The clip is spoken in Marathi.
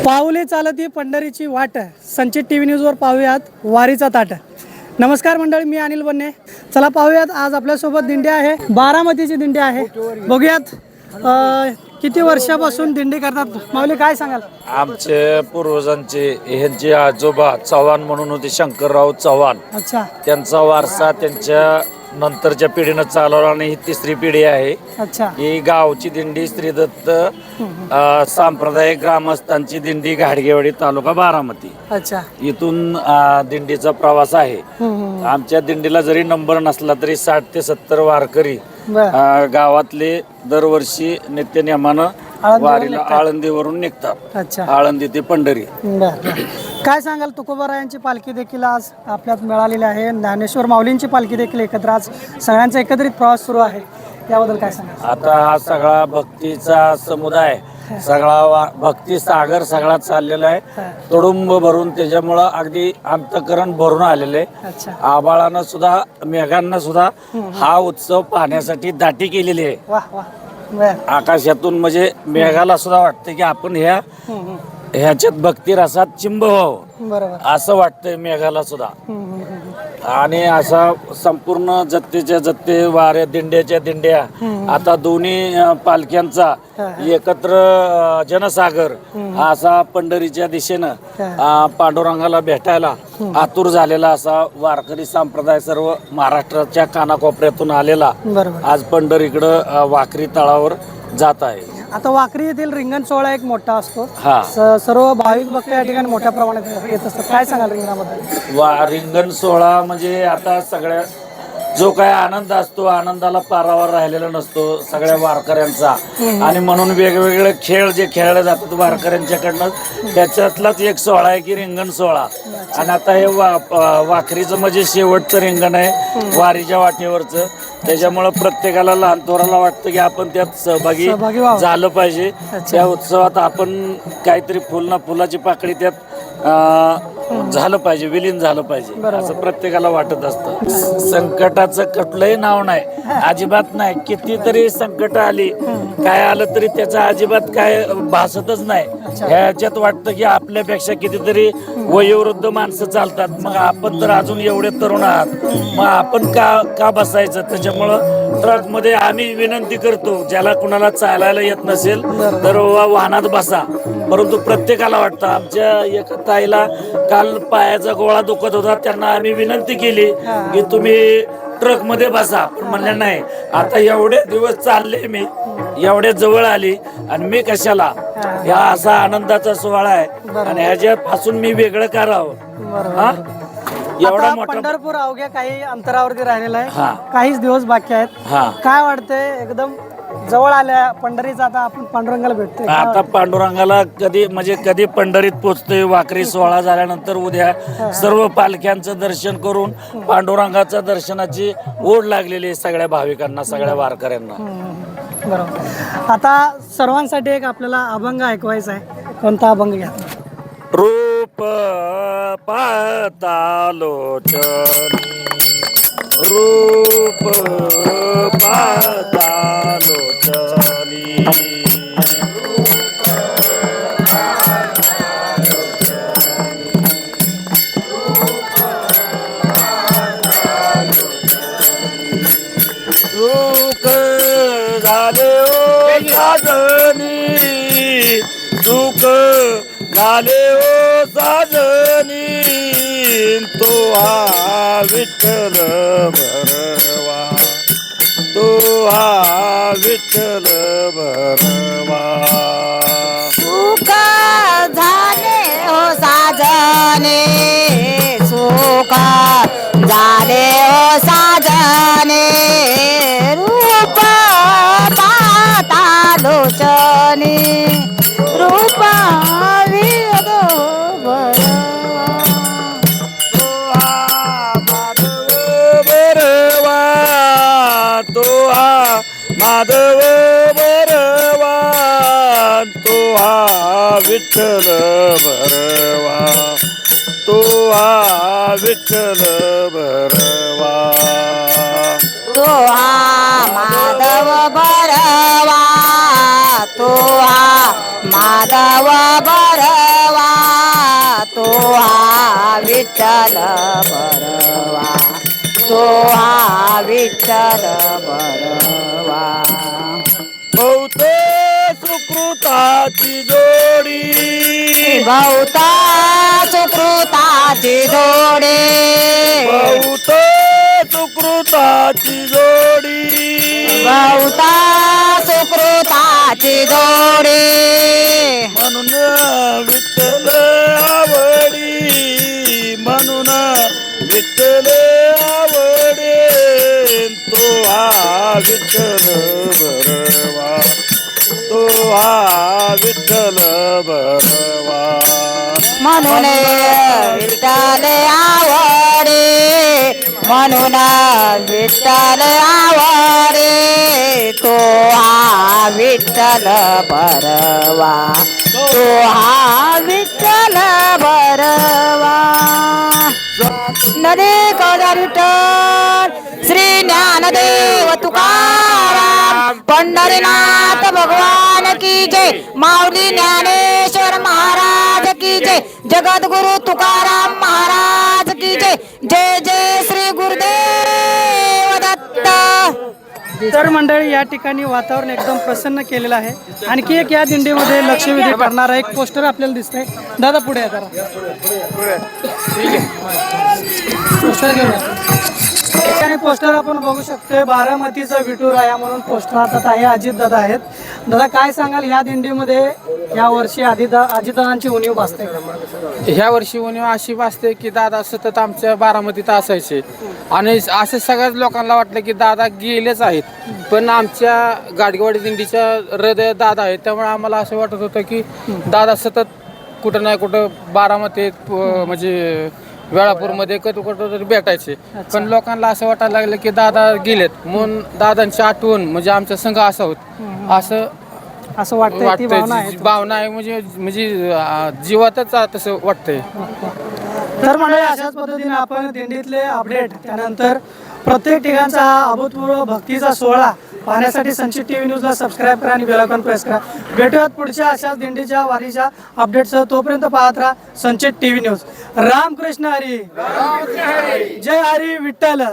पाऊले चालत ही पंढरीची वाट. संचित टीव्ही न्यूजवर पाहूयात वारीचा ताट. नमस्कार मंडळी, मी अनिल बन्ने. चला पाहूयात, आज आपल्यासोबत दिंडी आहे, बारामतीची दिंडी आहे. बघूयात किती वर्षापासून दिंडी करतात. माऊली काय सांगाल? आमचे पूर्वजांचे ह्यांचे आजोबा चव्हाण म्हणून होते, शंकरराव चव्हाण. अच्छा त्यांचा वारसा त्यांच्या नंतरच्या पिढीनं चालवला आणि ही तिसरी पिढी आहे. अच्छा. ही गावची दिंडी श्रीदत्त सांप्रदायिक ग्रामस्थांची दिंडी, घाडगेवाडी, तालुका बारामती. अच्छा. इथून दिंडीचा प्रवास आहे. आमच्या दिंडीला जरी नंबर नसला तरी 60 ते 70 वारकरी गावातले दरवर्षी नित्यनेमानं वारीला आळंदीवरून निघतात. अच्छा. आळंदी ते पंढरी. काय सांगाल? तुकोबारायांची पालखी देखील आज आपल्यात मिळालेली आहे. ज्ञानेश्वर माऊलींची पालखी देखील एकत्र, आज सगळ्यांचा एकत्रित प्रवास सुरू आहे. याबद्दल काय सांगाल? आता हा सगळा भक्तीचा समुदाय, सगळा भक्ती सागर सगळा चाललेला आहे, तुडुंब भरून. त्याच्यामुळं अगदी अंतकरण भरून आलेलं आहे. अच्छा. आबाळानं सुद्धा, मेघांना सुद्धा हा उत्सव पाहण्यासाठी दाटी केलेली आहे. वाह वाह. आकाशातून म्हणजे मेघाला सुद्धा वाटतं की आपण ह्याच्यात भक्ती रसात चिंब व्हावं, बरोबर असं वाटतंय मेघाला सुद्धा. आणि असा संपूर्ण जत्तेच्या जत्ते, वाऱ्या दिंड्याच्या दिंड्या, आता दोन्ही पालख्यांचा एकत्र जनसागर असा पंढरीच्या दिशेनं पांडुरंगाला भेटायला आतुर झालेला असा वारकरी संप्रदाय सर्व महाराष्ट्राच्या कानाकोपऱ्यातून आलेला आज पंढरीकडं वाखरी तळावर जात आहे. आता वाखरी येथील रिंगण सोहळा एक मोठा असतो. सर्व भाविक भक्त या ठिकाणी मोठ्या प्रमाणात येत असतात. काय सांगाल रिंगणाबद्दल? रिंगण सोहळा म्हणजे आता सगळ्या जो काय आनंद असतो, आनंदाला पारावर राहिलेला नसतो सगळ्या वारकऱ्यांचा. आणि म्हणून वेगवेगळे खेळ जे खेळले जातात वारकऱ्यांच्याकडनं, त्याच्यातलाच एक सोहळा आहे की रिंगण सोहळा. आणि आता हे वाखरीचं म्हणजे शेवटचं रिंगण आहे वारीच्या वाटेवरचं. त्याच्यामुळं प्रत्येकाला, लहान थोराला वाटतं की आपण त्यात सहभागी झालं पाहिजे. त्या उत्सवात आपण काहीतरी फुलाची पाकळी त्यात झालं पाहिजे, विलीन झालं पाहिजे, असं प्रत्येकाला वाटत असतं. संकटाचं कुठलंही नाव नाही, अजिबात नाही. कितीतरी संकट आली, काय आलं तरी त्याचा अजिबात काय भासतच नाही. ह्याच्यात वाटतं की आपल्यापेक्षा कितीतरी वयोवृद्ध माणसं चालतात, मग आपण तर अजून एवढे तरुण आहात, मग आपण का बसायचं? त्याच्यामुळं ट्रक मध्ये आम्ही विनंती करतो, ज्याला कुणाला चालायला येत नसेल तर वाहनात बसा. परंतु प्रत्येकाला वाटतं. आमच्या एका ताईला काल पायाचा गोळा दुखत होता, त्यांना आम्ही विनंती केली की तुम्ही ट्रक मध्ये बसा, पण म्हणलं नाही, आता एवढे दिवस चालले, मी एवढ्या जवळ आली आणि मी कशाला? या असा आनंदाचा सोहळा आहे आणि ह्याच्यापासून मी वेगळं करावं. एवढा पंढरपूर अवघ्या काही अंतरावरती राहिलेला आहे, काहीच दिवस बाकी आहेत. काय वाटतंय? एकदम जवळ आल्या पंढरीचा, आता आपण पांडुरंगाला भेटतोय. आता पांडुरंगाला कधी पंढरीत पोचतोय. वाखरी सोहळा झाल्यानंतर उद्या सर्व पालख्यांचं दर्शन करून पांडुरंगाच्या दर्शनाची ओढ लागलेली आहे सगळ्या भाविकांना, सगळ्या वारकऱ्यांना. बरोबर. आता सर्वांसाठी एक आपल्याला अभंग ऐकवायचा आहे. कोणता अभंग घ्या? रूप पाहता लोचनी, रूप पाहता लोचनी, सुख झाले ओ साजनी, सुख झाले ओ साजनी, तो हा विठ्ठल भरवा, तो हा विठ्ठल भरवा. सुख झाले हो साजने, सुख झाले हो साजने, रूप पाहता लोचने, रूप माधव भरवा, तो हा विठ्ठल भरवा, तो हा विठ्ठल भरवा, तो हा माधव भरवा, तो हा माधव भरवा. विठ्ठल बरवा तो हा विठ्ठल बरवा बहुते सुकृताची जोडी बहुता सुकृताची जोडे बहुते सुकृताची जोडी बहुता सुकृताची जोडे म्हणून विठ्ठल आवडी म्हणून विठ्ठल आवडे तो हा विठ्ठल बरवा तो हा विठ्ठल बरवा म्हणून विठ्ठल आवडे म्हणून विठ्ठल आवडे तो हा विठ्ठल बरवा तो हा विठ्ठल बरवा नदे कौदा विठ्ठल श्री ज्ञानदेव तुकाराम पंढरीनाथ भगवान की जय माऊली ज्ञानेश्वर महाराज की जय जगद्गुरु तुकाराम महाराज की जय जय जय श्री गुरुदेव दत्त तर मंडळी या ठिकाणी वातावरण एकदम प्रसन्न केलेलं आहे. आणखी एक या दिंडीमध्ये लक्षवेधी करणारा एक पोस्टर आपल्याला दिसतंय. दादा पुढे आहे जरा. पोस्टर घेऊन या. पोस्टर आपण बघू शकतोय बारामतीचा विठुराया म्हणून पोस्टर हातात आहे. अजित दादा आहेत. दादा काय सांगाल या दिंडीमध्ये या वर्षी अजितदादांची उणीव भासते? ह्या वर्षी उणीव अशी भासते की दादा सतत आमच्या बारामतीत असायचे आणि असं सगळ्याच लोकांना वाटलं की दादा गेलेच आहेत, पण आमच्या गाडगेवाडी दिंडीच्या हृदय दादा आहेत. त्यामुळे आम्हाला असं वाटत होतं की दादा सतत कुठं नाही कुठं बारामतीत म्हणजे वेळापूरमध्ये कुठं तरी भेटायचे. पण लोकांना असं वाटायला लागलं की दादा गेलेत म्हणून दादांची आठवण म्हणजे आमच्या संघ असावं असं वाटतंय. ती भावना आहे. भावना आहे म्हणजे जीवातच तसं वाटतंय. तर मंडळी अशाच पद्धतीने आपण दिंडीतले अपडेट त्यानंतर प्रत्येक ठिकाणचा हा अभूतपूर्व भक्तीचा सोहळा पाहण्यासाठी संचित टीव्ही न्यूजला सबस्क्राईब करा आणि बेल आयकॉन प्रेस करा. भेटूयात पुढच्या अशाच दिंडीच्या वारीच्या अपडेटसह. तोपर्यंत पाहत राहा संचित टीव्ही न्यूज. रामकृष्ण हरी. जय हरी विठ्ठल.